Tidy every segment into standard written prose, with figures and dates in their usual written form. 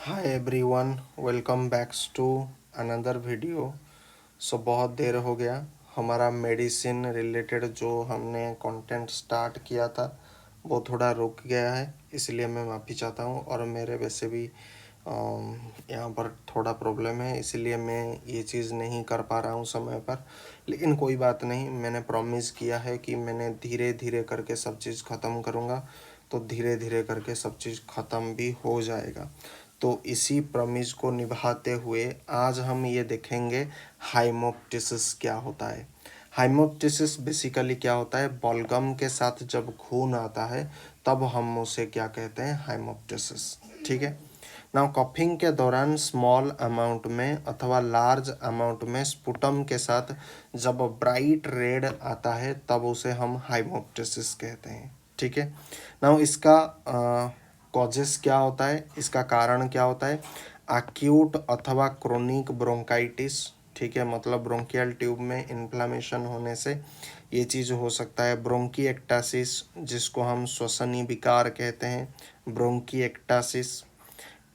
Hi everyone, welcome backs to another video. बहुत देर हो गया। हमारा मेडिसिन रिलेटेड जो हमने कंटेंट स्टार्ट किया था वो थोड़ा रुक गया है, इसलिए मैं माफ़ी चाहता हूँ। और मेरे वैसे भी यहाँ पर थोड़ा प्रॉब्लम है, इसलिए मैं ये चीज़ नहीं कर पा रहा हूँ समय पर। लेकिन कोई बात नहीं, मैंने प्रॉमिस किया है कि मैंने धीरे धीरे करके सब चीज़ ख़त्म करूँगा, तो धीरे धीरे करके सब चीज़ ख़त्म भी हो जाएगा। तो इसी प्रॉमिस को निभाते हुए आज हम ये देखेंगे हाइमोप्टिसिस क्या होता है। हाइमोप्टिसिस बेसिकली क्या होता है, बलगम के साथ जब खून आता है तब हम उसे क्या कहते हैं, हाइमोप्टिसिस। ठीक है। नाउ कफिंग के दौरान स्मॉल अमाउंट में अथवा लार्ज अमाउंट में स्पुटम के साथ जब ब्राइट रेड आता है तब उसे हम हाइमोप्टिसिस कहते हैं। ठीक है। नाउ इसका कॉजेस क्या होता है, इसका कारण क्या होता है। एक्यूट अथवा क्रोनिक ब्रोंकाइटिस, ठीक है, मतलब ब्रोंकियल ट्यूब में इन्फ्लामेशन होने से ये चीज़ हो सकता है। ब्रोंकीएक्टासिस, जिसको हम श्वसनी विकार कहते हैं, bronchiectasis.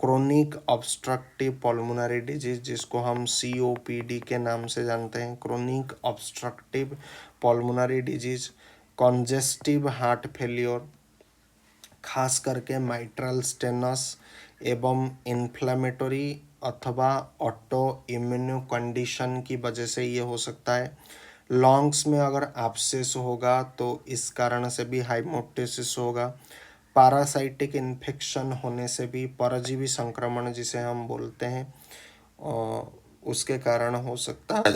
Chronic obstructive pulmonary disease, जिसको हम COPD के नाम से जानते हैं, chronic obstructive pulmonary disease. Congestive heart failure, खास करके माइट्रल स्टेनस एवं इन्फ्लेमेटरी अथवा ऑटो इम्यूनो कंडीशन की वजह से ये हो सकता है। लंग्स में अगर एब्सेस होगा तो इस कारण से भी हाइमोप्टिसिस होगा। पैरासाइटिक इन्फेक्शन होने से भी, परजीवी संक्रमण जिसे हम बोलते हैं, उसके कारण हो सकता है।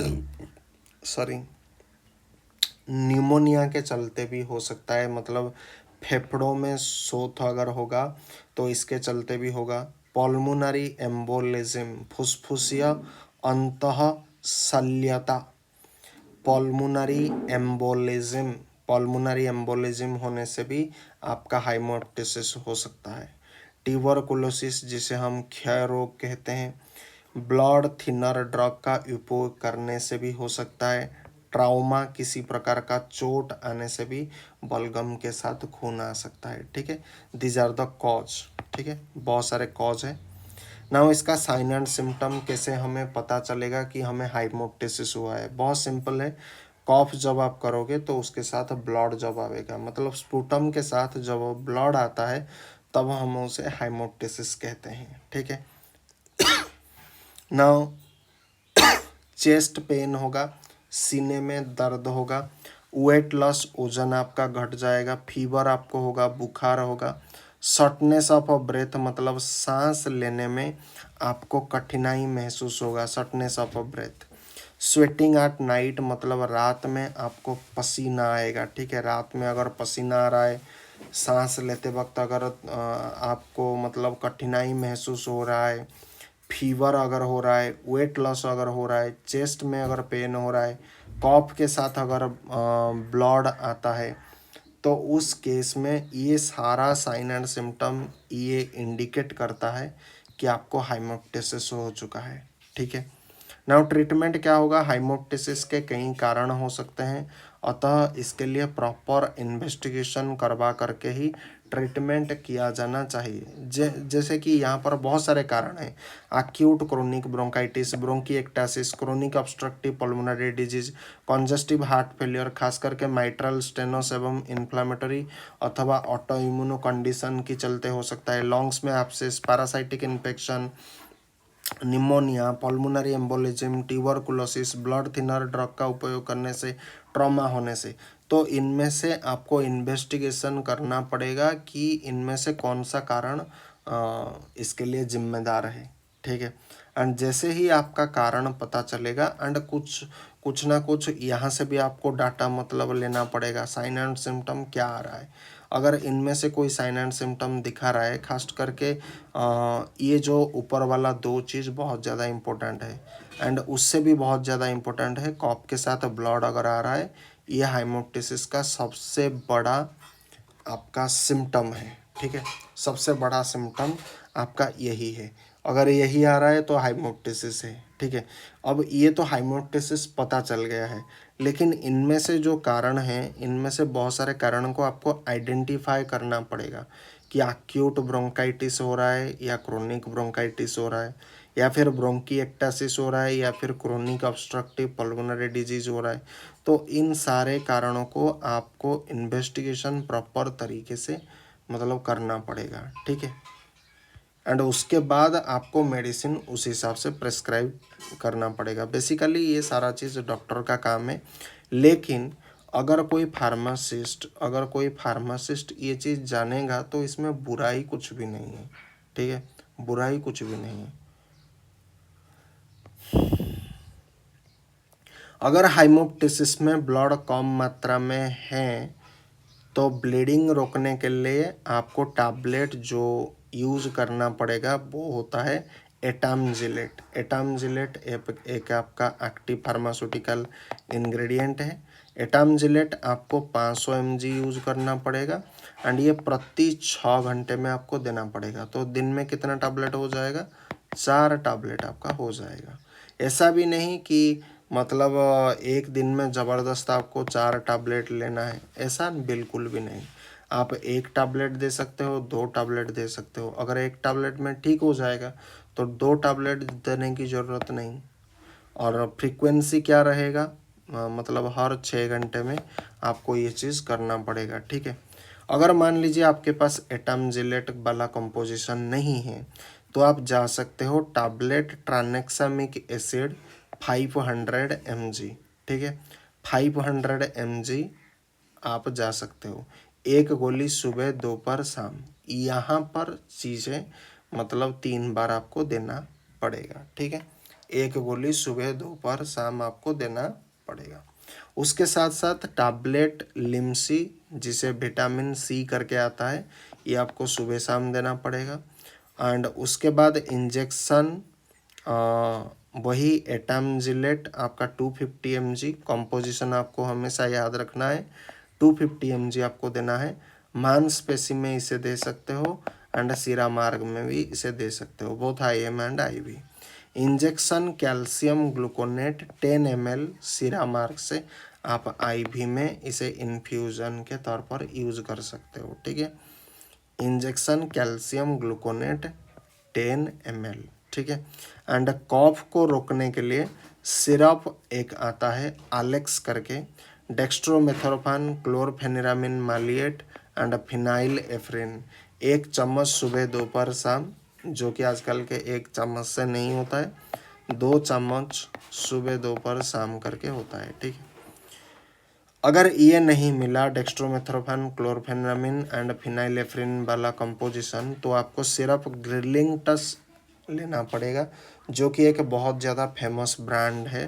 सॉरी, न्यूमोनिया के चलते भी हो सकता है, मतलब फेफड़ों में शोथ अगर होगा तो इसके चलते भी होगा। पल्मोनरी एम्बोलिज्म, फुसफुसिया अंतःशल्यता, पल्मोनरी एम्बोलिज्म, पल्मोनरी एम्बोलिज्म होने से भी आपका हाइमोप्टिसिस हो सकता है। ट्यूबरकुलोसिस, जिसे हम क्षय रोग कहते हैं, ब्लड थिनर ड्रग का उपयोग करने से भी हो सकता है। ट्राउमा, किसी प्रकार का चोट आने से भी बलगम के साथ खून आ सकता है। ठीक है, दीज आर द कॉज। ठीक है, बहुत सारे कॉज है। नाउ इसका साइन एंड सिम्टम कैसे हमें पता चलेगा कि हमें हाइमोप्टिसिस हुआ है, बहुत सिंपल है। कॉफ जब आप करोगे तो उसके साथ ब्लड जब आएगा, मतलब स्पुटम के साथ जब ब्लड आता है तब हम उसे हाइमोप्टिसिस कहते हैं। ठीक है। नाउ चेस्ट पेन होगा, सीने में दर्द होगा, वेट लॉस, वजन आपका घट जाएगा, फीवर आपको होगा, बुखार होगा, शॉर्टनेस ऑफ ब्रेथ, मतलब सांस लेने में आपको कठिनाई महसूस होगा, shortness of breath. Sweating at night, मतलब रात में आपको पसीना आएगा। ठीक है, रात में अगर पसीना आ रहा है, सांस लेते वक्त अगर आपको मतलब कठिनाई महसूस हो रहा है, फीवर अगर हो रहा है, वेट लॉस अगर हो रहा है, चेस्ट में अगर पेन हो रहा है, कॉफ के साथ अगर ब्लड आता है, तो उस केस में ये सारा साइन एंड सिम्टम ये इंडिकेट करता है कि आपको हाइमोप्टिसिस हो चुका है। ठीक है। नाउ ट्रीटमेंट क्या होगा, हाइमोप्टिसिस के कई कारण हो सकते हैं, अतः इसके लिए प्रॉपर इन्वेस्टिगेशन करवा करके ही ट्रीटमेंट किया जाना चाहिए। जैसे कि यहाँ पर बहुत सारे कारण हैं। Acute chronic bronchitis, bronchiectasis, chronic obstructive pulmonary disease, congestive heart failure, खास करके माइट्रल स्टेनोस एवं इन्फ्लामेटरी अथवा ऑटो इम्यूनो कंडीशन की चलते हो सकता है। लंग्स में abscess, parasitic infection, pneumonia, pulmonary embolism, tuberculosis, blood thinner drug का उपयोग करने से, ट्रॉमा होने से। तो इनमें से आपको इन्वेस्टिगेशन करना पड़ेगा कि इनमें से कौन सा कारण इसके लिए जिम्मेदार है। ठीक है। एंड जैसे ही आपका कारण पता चलेगा, एंड कुछ ना कुछ यहाँ से भी आपको डाटा मतलब लेना पड़ेगा, साइन एंड सिम्टम क्या आ रहा है। अगर इनमें से कोई साइन एंड सिम्टम दिखा रहा है, खास करके ये जो ऊपर वाला दो चीज़ बहुत ज़्यादा इम्पोर्टेंट है, एंड उससे भी बहुत ज़्यादा इम्पोर्टेंट है, कॉफ के साथ ब्लड अगर आ रहा है, ये हाइमोप्टिसिस का सबसे बड़ा आपका सिम्टम है। ठीक है, सबसे बड़ा सिम्टम आपका यही है। अगर यही आ रहा है तो हाइमोप्टिसिस है। ठीक है। अब ये तो हाइमोप्टिसिस पता चल गया है, लेकिन इनमें से जो कारण हैं, इनमें से बहुत सारे कारणों को आपको आइडेंटिफाई करना पड़ेगा कि एक्यूट ब्रोंकाइटिस हो रहा है या क्रोनिक ब्रोंकाइटिस हो रहा है या फिर ब्रोंकिएक्टासिस हो रहा है या फिर क्रोनिक ऑब्स्ट्रक्टिव पल्मोनरी डिजीज हो रहा है। तो इन सारे कारणों को आपको इन्वेस्टिगेशन प्रॉपर तरीके से मतलब करना पड़ेगा, ठीक है। एंड उसके बाद आपको मेडिसिन उस हिसाब से प्रेस्क्राइब करना पड़ेगा। बेसिकली ये सारा चीज़ डॉक्टर का काम है, लेकिन अगर कोई फार्मासिस्ट ये चीज़ जानेगा तो इसमें बुराई कुछ भी नहीं है, ठीक है, बुराई कुछ भी नहीं है। अगर हाइमोप्टिसिस में ब्लड कम मात्रा में है तो ब्लीडिंग रोकने के लिए आपको टैबलेट जो यूज़ करना पड़ेगा वो होता है एटामजिलेट। एटामजिलेट एक आपका एक्टिव फार्मास्यूटिकल इंग्रेडिएंट है। एटामजिलेट आपको 500 mg यूज़ करना पड़ेगा एंड ये प्रति 6 घंटे में आपको देना पड़ेगा। तो दिन में कितना टैबलेट हो जाएगा? 4 टैबलेट आपका हो जाएगा। ऐसा भी नहीं कि मतलब एक दिन में ज़बरदस्त आपको 4 टैबलेट लेना है, ऐसा बिल्कुल भी नहीं। आप 1 टैबलेट दे सकते हो, 2 टैबलेट दे सकते हो। अगर 1 टैबलेट में ठीक हो जाएगा तो 2 टैबलेट देने की ज़रूरत नहीं। और फ्रीक्वेंसी क्या रहेगा? मतलब हर 6 घंटे में आपको ये चीज़ करना पड़ेगा, ठीक है। अगर मान लीजिए आपके पास एटामजिलेट वाला कंपोजिशन नहीं है तो आप जा सकते हो टैबलेट ट्रानेक्सामिक एसिड 500 mg, ठीक है, 500 mg आप जा सकते हो। एक गोली सुबह दोपहर शाम, यहाँ पर चीज़ें मतलब 3 बार आपको देना पड़ेगा, ठीक है। एक गोली सुबह दोपहर शाम आपको देना पड़ेगा। उसके साथ साथ टैबलेट लिम्सी जिसे विटामिन सी करके आता है, ये आपको सुबह शाम देना पड़ेगा। एंड उसके बाद इंजेक्शन वही एटामजिलेट आपका 250 mg कॉम्पोजिशन आपको हमेशा याद रखना है। 250 mg आपको देना है। मांसपेशी में इसे दे सकते हो एंड शिरा मार्ग में भी इसे दे सकते हो, both IM and IV। Injection calcium gluconate 10 ml शिरा मार्ग से आप IV में इसे इन्फ्यूज़न के तौर पर यूज़ कर सकते हो, ठीक है। इंजेक्शन कैल्शियम ग्लूकोनेट 10 ml, ठीक है। एंड कॉफ को रोकने के लिए सिरप एक आता है आलेक्स करके, डेक्स्ट्रोमेथोर्फान, क्लोरफेनिरामिन मालिएट एंड फिनाइल एफ्रिन, 1 चम्मच सुबह दोपहर शाम, जो कि आजकल के 1 चम्मच से नहीं होता है, 2 चम्मच सुबह दोपहर शाम करके होता है, ठीक है। अगर ये नहीं मिला डेक्स्ट्रोमेथोर्फान, क्लोरफेनिरामिन एंड फिनाइलेफ्रिन वाला कंपोजिशन, तो आपको सिर्फ ग्रिलिंगटस लेना पड़ेगा, जो कि एक बहुत ज़्यादा फेमस ब्रांड है।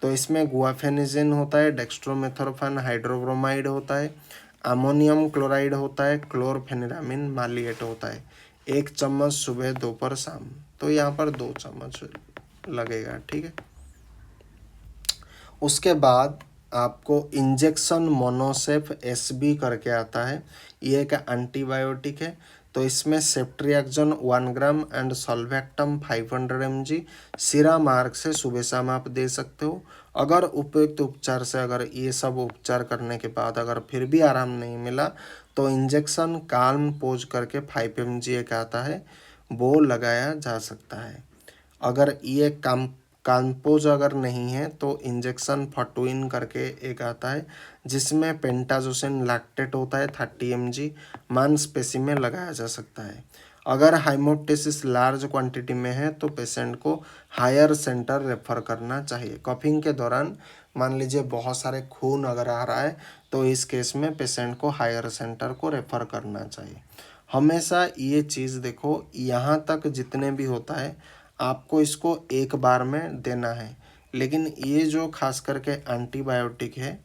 तो इसमें गुआफेनिजिन होता है, डेक्स्ट्रोमेथोर्फान हाइड्रोब्रोमाइड होता है, अमोनियम क्लोराइड होता है, क्लोरफेनिरामिन मालिएट होता है। 1 चम्मच सुबह दोपहर शाम, तो यहाँ पर 2 चम्मच लगेगा, ठीक है। उसके बाद आपको इंजेक्शन मोनोसेफ SB करके आता है, ये एक एंटीबायोटिक है। तो इसमें सेफ्ट्रिएक्सन 1 ग्राम एंड सल्वेक्टम 500 mg सिरा मार्ग से सुबह शाम आप दे सकते हो। अगर उपयुक्त उपचार से अगर ये सब उपचार करने के बाद अगर फिर भी आराम नहीं मिला तो इंजेक्शन काल्म पोज करके 5 mg एक आता है, वो लगाया जा सकता है। अगर ये काम्पोज अगर नहीं है तो इंजेक्शन फटुइन करके एक आता है, जिसमें पेंटाजोसिन लैक्टेट होता है 30 mg, मांसपेशी में लगाया जा सकता है। अगर हाइमोप्टिसिस लार्ज क्वांटिटी में है तो पेशेंट को हायर सेंटर रेफर करना चाहिए। कफिंग के दौरान मान लीजिए बहुत सारे खून अगर आ रहा है तो इस केस में पेशेंट को हायर सेंटर को रेफर करना चाहिए। हमेशा ये चीज़ देखो, यहाँ तक जितने भी होता है आपको इसको एक बार में देना है, लेकिन ये जो खास करके एंटीबायोटिक है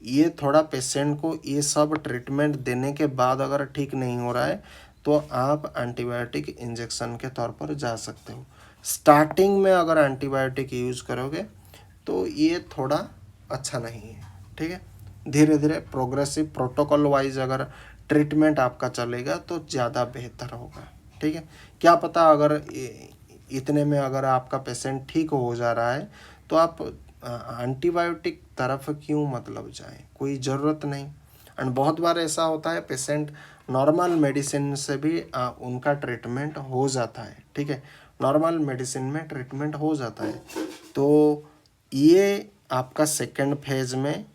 ये थोड़ा पेशेंट को ये सब ट्रीटमेंट देने के बाद अगर ठीक नहीं हो रहा है तो आप एंटीबायोटिक इंजेक्शन के तौर पर जा सकते हो। स्टार्टिंग में अगर एंटीबायोटिक यूज़ करोगे तो ये थोड़ा अच्छा नहीं है, ठीक है। धीरे धीरे प्रोग्रेसिव प्रोटोकॉल वाइज अगर ट्रीटमेंट आपका चलेगा तो ज़्यादा बेहतर होगा, ठीक है। क्या पता अगर इतने में अगर आपका पेशेंट ठीक हो जा रहा है तो आप एंटीबायोटिक तरफ क्यों मतलब जाएं, कोई ज़रूरत नहीं। एंड बहुत बार ऐसा होता है पेशेंट नॉर्मल मेडिसिन से भी उनका ट्रीटमेंट हो जाता है, ठीक है, नॉर्मल मेडिसिन में ट्रीटमेंट हो जाता है। तो ये आपका सेकेंड फेज में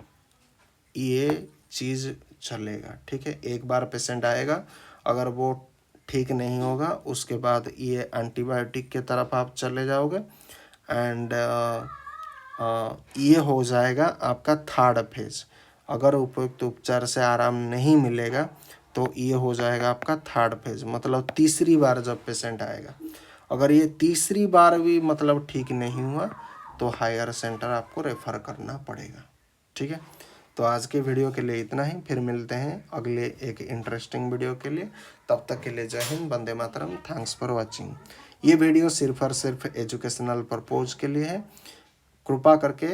ये चीज़ चलेगा, ठीक है। एक बार पेशेंट आएगा, अगर वो ठीक नहीं होगा उसके बाद ये एंटीबायोटिक के तरफ आप चले जाओगे एंड ये हो जाएगा आपका थर्ड फेज। अगर उपयुक्त उपचार से आराम नहीं मिलेगा तो ये हो जाएगा आपका थर्ड फेज, मतलब तीसरी बार जब पेशेंट आएगा। अगर ये तीसरी बार भी मतलब ठीक नहीं हुआ तो हायर सेंटर आपको रेफ़र करना पड़ेगा, ठीक है। तो आज के वीडियो के लिए इतना ही, फिर मिलते हैं अगले एक इंटरेस्टिंग वीडियो के लिए। तब तक के लिए जय Hind, Vande Mataram, thanks for watching. ये वीडियो सिर्फ और सिर्फ एजुकेशनल पर्पज़ के लिए है। कृपा करके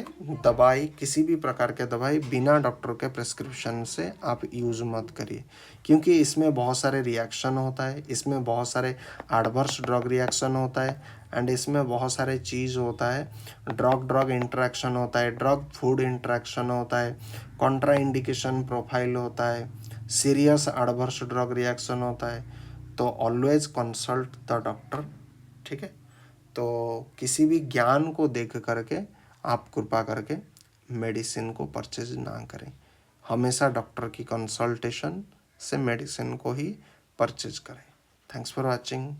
दवाई, किसी भी प्रकार के दवाई बिना डॉक्टर के प्रिस्क्रिप्शन से आप यूज़ मत करिए, क्योंकि इसमें बहुत सारे रिएक्शन होता है, इसमें बहुत सारे एडवर्स ड्रग रिएक्शन होता है एंड इसमें बहुत सारे चीज़ होता है, ड्रग ड्रग इंटरेक्शन होता है, ड्रग फूड इंटरेक्शन होता है, कॉन्ट्रा इंडिकेशन प्रोफाइल होता है, सीरियस एडवर्स ड्रग रिएक्शन होता है। तो ऑलवेज कंसल्ट द डॉक्टर, ठीक है। तो किसी भी ज्ञान को देख करके आप कृपा करके मेडिसिन को परचेज ना करें। हमेशा डॉक्टर की कंसल्टेशन से मेडिसिन को ही परचेज करें। Thanks for watching.